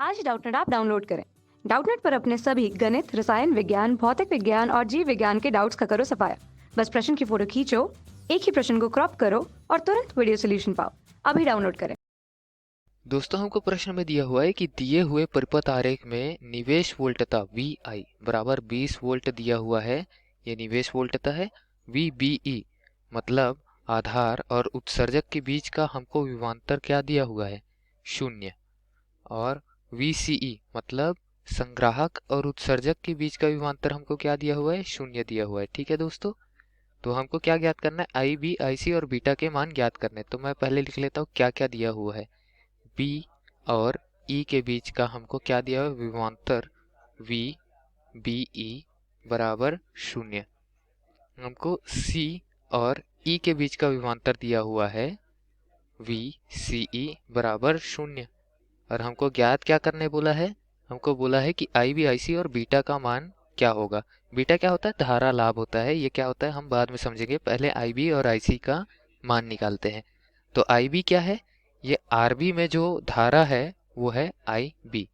आज Doubtnut app download करें। Doubtnut पर अपने सभी गणित, रसायन विज्ञान, भौतिक विज्ञान और जीव विज्ञान के डाउट्स का करो सफाया। बस प्रश्न की फोटो खींचो, एक ही प्रश्न को क्रॉप करो और तुरंत वीडियो सोल्यूशन पाओ। अभी डाउनलोड करें। दोस्तों, हमको प्रश्न में दिया हुआ है कि दिए हुए परिपथ आरेख में निवेश वोल्टता VI बराबर 20 वोल्ट दिया हुआ है। ये निवेश वोल्टता है। VBE मतलब आधार और उत्सर्जक के बीच का हमको विभवांतर क्या दिया हुआ है, 0। और VCE मतलब संग्राहक और उत्सर्जक के बीच का विभवांतर हमको क्या दिया हुआ है, 0 दिया हुआ है। ठीक है दोस्तों, तो हमको क्या ज्ञात करना है, IB, IC और बीटा के मान ज्ञात करने। तो मैं पहले लिख लेता हूँ क्या क्या दिया हुआ है। B और E के बीच का हमको क्या दिया हुआ है, विभवांतर VBE बराबर 0। हमको C और E के बीच का विभवांतर दिया हुआ है VCE बराबर 0। और हमको ज्ञात क्या करने बोला है, हमको बोला है कि IB, IC और बीटा का मान क्या होगा। बीटा क्या होता है, धारा लाभ होता है। ये क्या होता है हम बाद में समझेंगे, पहले IB और IC का मान निकालते हैं। तो IB क्या है, ये RB में जो धारा है वो है IB,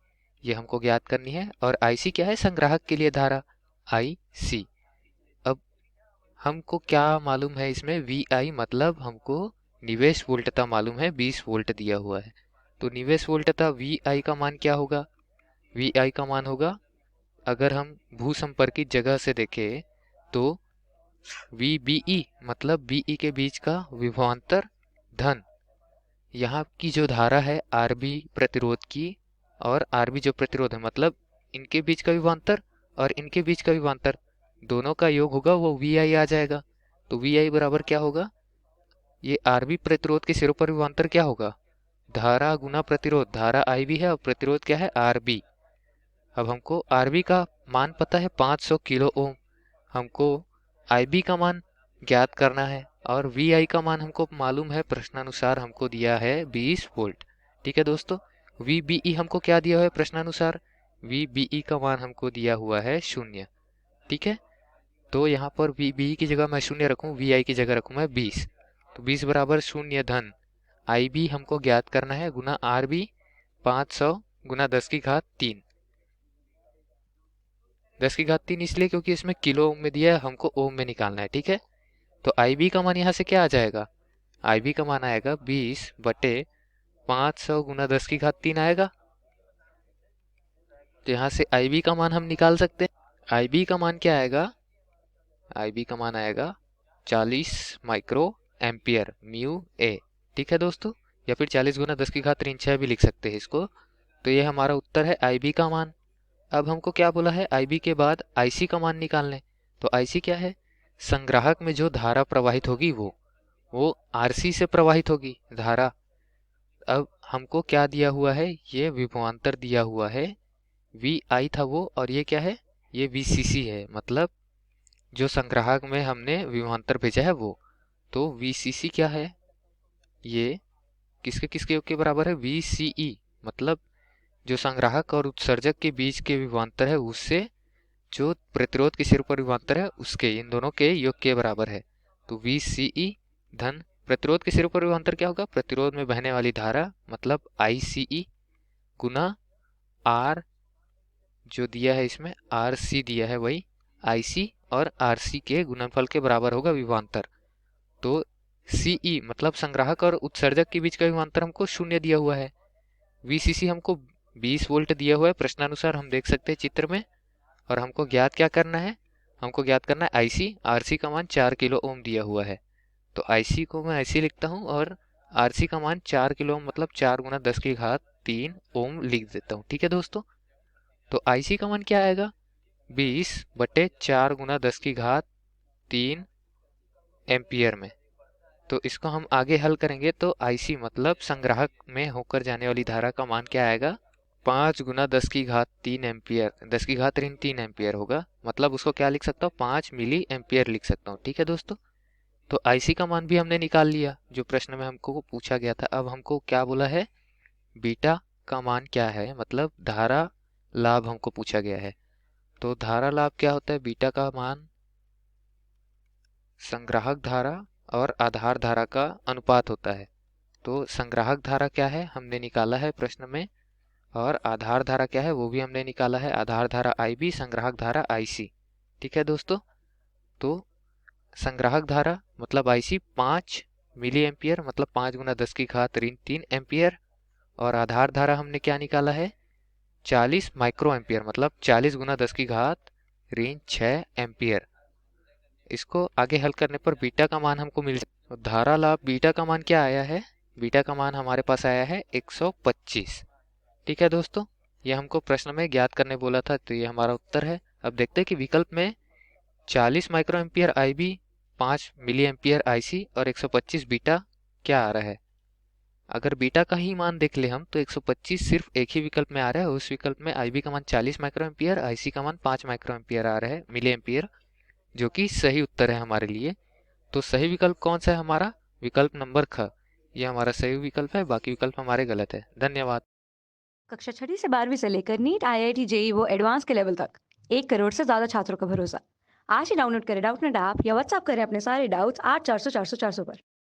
ये हमको ज्ञात करनी है। और IC क्या है, संग्राहक के लिए धारा IC। अब हमको क्या मालूम है इसमें, VI मतलब हमको निवेश वोल्टता मालूम है, 20 वोल्ट दिया हुआ है। तो निवेश वोल्टता VI का मान क्या होगा, VI का मान होगा, अगर हम भू संपर्कित जगह से देखें तो VBE मतलब BE के बीच का विभवांतर धन यहाँ की जो धारा है RB प्रतिरोध की, और RB जो प्रतिरोध है मतलब इनके बीच का विभवांतर और इनके बीच का विभवांतर, दोनों का योग होगा वो VI आ जाएगा। तो VI बराबर क्या होगा, ये RB प्रतिरोध के सिरों पर विभवांतर क्या होगा, धारा गुना प्रतिरोध। धारा IB है और प्रतिरोध क्या है, RB। अब हमको RB का मान पता है 500 किलो ओम, हमको IB का मान ज्ञात करना है। और VI का मान हमको मालूम है, प्रश्नानुसार हमको दिया है 20 वोल्ट। ठीक है दोस्तों, VBE हमको क्या दिया हुआ है प्रश्नानुसार, VBE का मान हमको दिया हुआ है 0। ठीक है, तो यहाँ पर VBE की जगह मैं 0 रखूँ, VI की जगह रखूँ मैं 20। तो 20 बराबर 0 धन IB हमको ज्ञात करना है गुना RB, 500 गुना 10 की घात 3। 10 की घात 3 इसलिए क्योंकि इसमें किलो ओम में दिया है, हमको ओम में निकालना है। ठीक है, तो IB का मान यहाँ से क्या आ जाएगा, IB का मान आएगा 20 बटे 500 गुना 10 की घात 3 आएगा। तो यहाँ से IB का मान हम निकाल सकते हैं। IB का मान क्या आएगा, IB का मान आएगा 40 माइक्रो एम्पियर म्यू ए। ठीक है दोस्तों, या फिर 40 गुना 10 की घात 6 भी लिख सकते हैं इसको। तो ये हमारा उत्तर है IB का मान। अब हमको क्या बोला है, IB के बाद IC का मान निकालने। तो IC क्या है, संग्राहक में जो धारा प्रवाहित होगी वो RC से प्रवाहित होगी धारा। अब हमको क्या दिया हुआ है, ये विभवांतर दिया हुआ है, VI था वो, और ये क्या है, ये VCC है, मतलब जो संग्राहक में हमने विभवांतर भेजा है वो। तो VCC क्या है, ये किसके किसके योग के बराबर है, VCE मतलब जो संग्राहक और उत्सर्जक के बीच के विभवांतर है उससे जो प्रतिरोध के सिर पर विभवांतर है उसके, इन दोनों के योग के बराबर है। तो VCE धन प्रतिरोध के सिर पर विभवांतर क्या होगा, प्रतिरोध में बहने वाली धारा मतलब ICE गुना R जो दिया है इसमें RC दिया है वही IC, और RC के गुणनफल के बराबर होगा विभवांतर। तो CE मतलब संग्राहक और उत्सर्जक के बीच का विभवांतर हमको 0 दिया हुआ है। VCC हमको 20 वोल्ट दिया हुआ है प्रश्नानुसार, हम देख सकते हैं चित्र में। और हमको ज्ञात क्या करना है, हमको ज्ञात करना है IC। RC का मान 4 किलो ओम दिया हुआ है, तो IC को मैं ऐसे लिखता हूँ, और RC का मान 4 किलो ओम मतलब 4 गुना 10 की घात 3 ओम लिख देता हूँ। ठीक है दोस्तों, तो IC का मान क्या आएगा, 20 बटे 4 गुना 10 की घात 3 एम्पियर में। तो इसको हम आगे हल करेंगे तो IC मतलब संग्राहक में होकर जाने वाली धारा का मान क्या आएगा, 5 गुना 10 की घात 3 एम्पियर, 10 की घात ऋण 3 एम्पियर होगा, मतलब उसको क्या लिख सकता हूँ, 5 मिली एम्पियर लिख सकता हूँ। ठीक है दोस्तों, तो IC का मान भी हमने निकाल लिया जो प्रश्न में हमको पूछा गया था। अब हमको क्या बोला है, बीटा का मान क्या है, मतलब धारा लाभ हमको पूछा गया है। तो धारा लाभ क्या होता है, बीटा का मान संग्राहक धारा और आधार धारा का अनुपात होता है। तो संग्राहक धारा क्या है हमने निकाला है प्रश्न में, और आधार धारा क्या है वो भी हमने निकाला है, आधार धारा IB, संग्राहक धारा IC। ठीक है दोस्तों, तो संग्राहक धारा मतलब IC 5 मिली एम्पियर मतलब 5 गुना 10 की घात ऋण 3 एम्पियर, और आधार धारा हमने क्या निकाला है 40 माइक्रो एम्पियर मतलब 40 गुना 10 की घात ऋण 6 एम्पियर। इसको आगे हल करने पर बीटा का मान हमको मिल जाए। धारा लाभ बीटा का मान क्या आया है, बीटा का मान हमारे पास आया है 125। ठीक है दोस्तों, ये हमको प्रश्न में ज्ञात करने बोला था, तो ये हमारा उत्तर है। अब देखते हैं कि विकल्प में 40 micro ampere IB, 5 milli ampere IC और 125 बीटा क्या आ रहा है। अगर बीटा का ही मान देख ले हम तो 125 सिर्फ एक ही विकल्प में आ रहा है, उस विकल्प में IB का मान 40 माइक्रो एम्पियर, IC का मान 5 माइक्रो एम्पियर आ रहा है मिली एम्पियर, जो कि सही उत्तर है हमारे लिए। तो सही विकल्प कौन सा है हमारा, विकल्प नंबर ख, ये हमारा सही विकल्प है, बाकी विकल्प हमारे गलत है। धन्यवाद। कक्षा 6वीं से 12वीं से लेकर नीट, IIT, JEE वो एडवांस के लेवल तक 1 करोड़ से ज़्यादा छात्रों का भरोसा। आज ही डाउनलोड करें डाउटनेट ऐप या व्हाट्सएप करें अपने सारे डाउट्स 8400 400 400 पर।